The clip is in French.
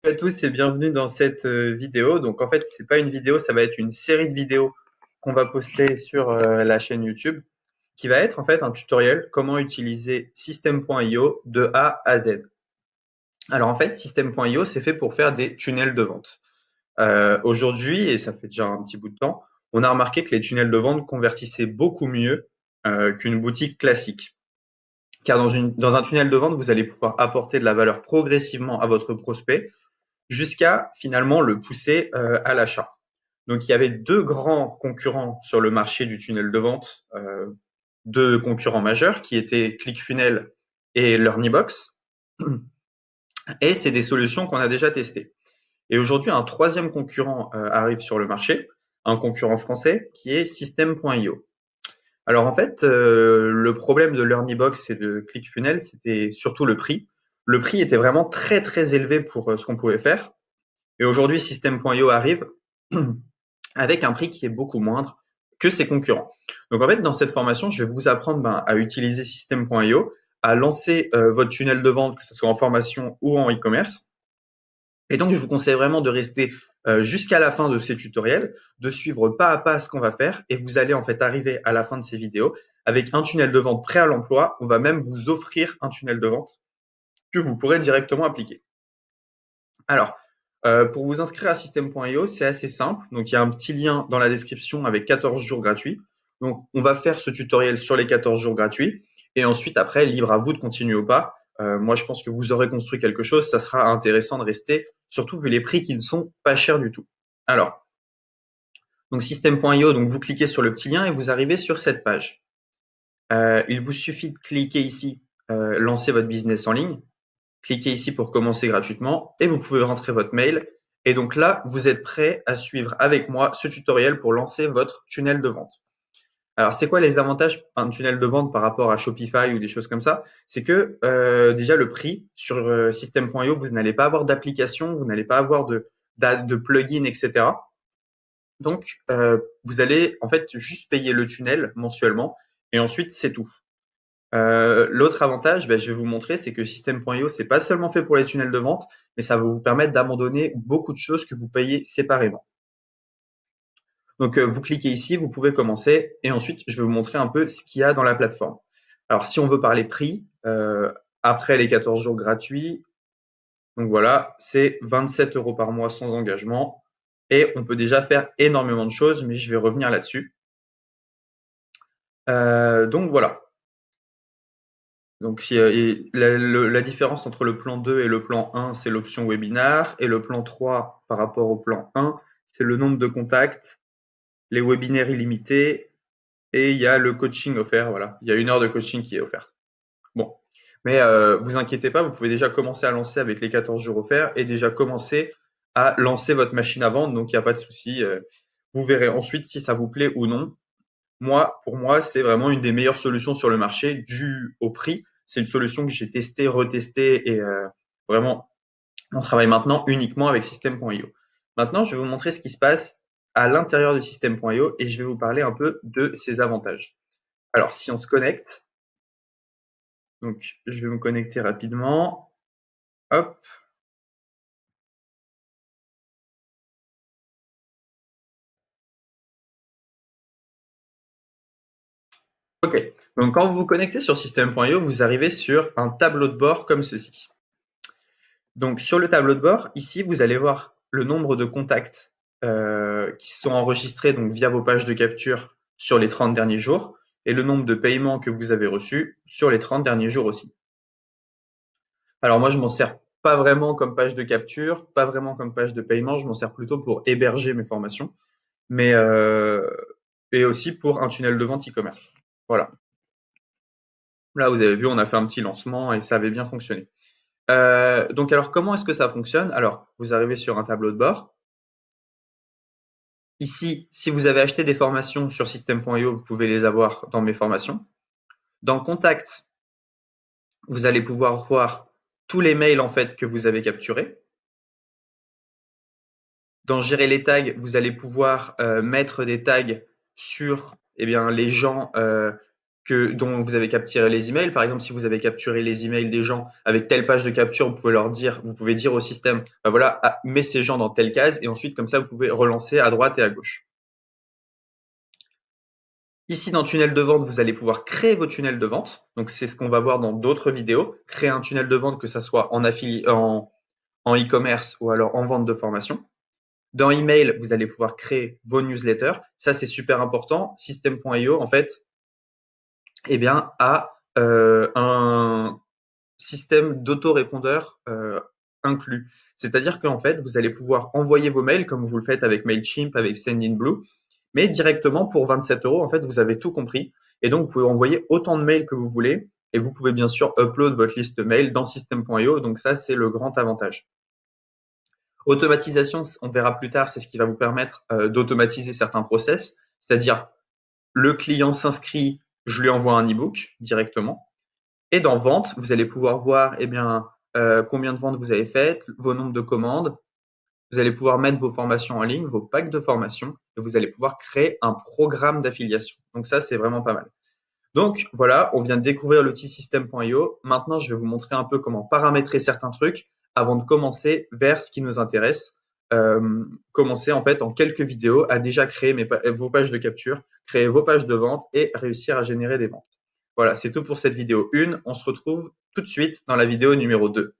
Bonjour à tous et bienvenue dans cette vidéo. Donc en fait, c'est pas une vidéo, ça va être une série de vidéos qu'on va poster sur la chaîne YouTube, qui va être en fait un tutoriel comment utiliser System.io de A à Z. Alors en fait, System.io, c'est fait pour faire des tunnels de vente. Aujourd'hui, et ça fait déjà un petit bout de temps, on a remarqué que les tunnels de vente convertissaient beaucoup mieux qu'une boutique classique. Car dans un tunnel de vente, vous allez pouvoir apporter de la valeur progressivement à votre prospect jusqu'à finalement le pousser à l'achat. Donc il y avait deux grands concurrents sur le marché du tunnel de vente, deux concurrents majeurs qui étaient ClickFunnels et LearnyBox. Et c'est des solutions qu'on a déjà testées. Et aujourd'hui, un troisième concurrent arrive sur le marché, un concurrent français qui est System.io. Alors en fait, le problème de LearnyBox et de ClickFunnels, c'était surtout le prix. Le prix était vraiment très très élevé pour ce qu'on pouvait faire. Et aujourd'hui, System.io arrive avec un prix qui est beaucoup moindre que ses concurrents. Donc en fait, dans cette formation, je vais vous apprendre à utiliser System.io, à lancer votre tunnel de vente, que ce soit en formation ou en e-commerce. Et donc, je vous conseille vraiment de rester jusqu'à la fin de ces tutoriels, de suivre pas à pas ce qu'on va faire, et vous allez en fait arriver à la fin de ces vidéos avec un tunnel de vente prêt à l'emploi. On va même vous offrir un tunnel de vente que vous pourrez directement appliquer. Alors, pour vous inscrire à System.io, c'est assez simple. Donc, il y a un petit lien dans la description avec 14 jours gratuits. Donc, on va faire ce tutoriel sur les 14 jours gratuits. Et ensuite, après, libre à vous de continuer ou pas. Moi, je pense que vous aurez construit quelque chose. Ça sera intéressant de rester, surtout vu les prix qui ne sont pas chers du tout. Alors, donc System.io, donc vous cliquez sur le petit lien et vous arrivez sur cette page. Il vous suffit de cliquer ici, lancer votre business en ligne. Cliquez ici pour commencer gratuitement et vous pouvez rentrer votre mail. Et donc là, vous êtes prêt à suivre avec moi ce tutoriel pour lancer votre tunnel de vente. Alors, c'est quoi les avantages d'un tunnel de vente par rapport à Shopify ou des choses comme ça? C'est que déjà le prix sur System.io, vous n'allez pas avoir d'application, vous n'allez pas avoir de plugin, etc. Donc, vous allez en fait juste payer le tunnel mensuellement et ensuite c'est tout. L'autre avantage, je vais vous montrer, c'est que System.io, c'est pas seulement fait pour les tunnels de vente, mais ça va vous permettre d'abandonner beaucoup de choses que vous payez séparément. Donc, vous cliquez ici, vous pouvez commencer, et ensuite, je vais vous montrer un peu ce qu'il y a dans la plateforme. Alors, si on veut parler prix, après les 14 jours gratuits, donc voilà, c'est 27 € par mois sans engagement, et on peut déjà faire énormément de choses, mais je vais revenir là-dessus. Donc voilà. Donc, la différence entre le plan 2 et le plan 1, c'est l'option webinar. Et le plan 3, par rapport au plan 1, c'est le nombre de contacts, les webinaires illimités et il y a le coaching offert. Voilà, il y a 1 heure de coaching qui est offerte. Bon, mais vous inquiétez pas, vous pouvez déjà commencer à lancer avec les 14 jours offerts et déjà commencer à lancer votre machine à vendre. Donc, il n'y a pas de souci. Vous verrez ensuite si ça vous plaît ou non. Moi, pour moi, c'est vraiment une des meilleures solutions sur le marché dû au prix. C'est une solution que j'ai testée, retestée et vraiment, on travaille maintenant uniquement avec System.io. Maintenant, je vais vous montrer ce qui se passe à l'intérieur de System.io et je vais vous parler un peu de ses avantages. Alors, si on se connecte, donc je vais me connecter rapidement. Hop. OK. Donc, quand vous vous connectez sur System.io, vous arrivez sur un tableau de bord comme ceci. Donc, sur le tableau de bord, ici, vous allez voir le nombre de contacts qui sont enregistrés donc via vos pages de capture sur les 30 derniers jours et le nombre de paiements que vous avez reçus sur les 30 derniers jours aussi. Alors moi, je m'en sers pas vraiment comme page de capture, pas vraiment comme page de paiement, je m'en sers plutôt pour héberger mes formations, mais et aussi pour un tunnel de vente e-commerce. Voilà. Là, vous avez vu, on a fait un petit lancement et ça avait bien fonctionné. Donc alors, comment est-ce que ça fonctionne? Alors, vous arrivez sur un tableau de bord. Ici, si vous avez acheté des formations sur System.io, vous pouvez les avoir dans mes formations. Dans Contact, vous allez pouvoir voir tous les mails en fait que vous avez capturés. Dans Gérer les tags, vous allez pouvoir mettre des tags sur les gens dont vous avez capturé les emails. Par exemple, si vous avez capturé les emails des gens avec telle page de capture, vous pouvez dire au système, bah voilà, mets ces gens dans telle case et ensuite, comme ça, vous pouvez relancer à droite et à gauche. Ici, dans tunnel de vente, vous allez pouvoir créer vos tunnels de vente. Donc, c'est ce qu'on va voir dans d'autres vidéos. Créer un tunnel de vente, que ça soit en en e-commerce ou alors en vente de formation. Dans email, vous allez pouvoir créer vos newsletters. Ça, c'est super important. System.io, en fait, eh bien, a un système d'autorépondeur inclus. C'est-à-dire qu'en fait, vous allez pouvoir envoyer vos mails comme vous le faites avec Mailchimp, avec Sendinblue, mais directement pour 27 euros, en fait, vous avez tout compris. Et donc, vous pouvez envoyer autant de mails que vous voulez. Et vous pouvez bien sûr upload votre liste mail dans System.io. Donc ça, c'est le grand avantage. Automatisation, on verra plus tard, c'est ce qui va vous permettre d'automatiser certains process. C'est-à-dire, le client s'inscrit, je lui envoie un e-book directement. Et dans vente, vous allez pouvoir voir eh bien, combien de ventes vous avez faites, vos nombres de commandes. Vous allez pouvoir mettre vos formations en ligne, vos packs de formation, et vous allez pouvoir créer un programme d'affiliation. Donc ça, c'est vraiment pas mal. Donc voilà, on vient de découvrir l'outil System.io. Maintenant, je vais vous montrer un peu comment paramétrer certains trucs avant de commencer vers ce qui nous intéresse. Commencer en fait en quelques vidéos à déjà créer vos pages de capture, créer vos pages de vente et réussir à générer des ventes. Voilà, c'est tout pour cette vidéo 1. On se retrouve tout de suite dans la vidéo numéro 2.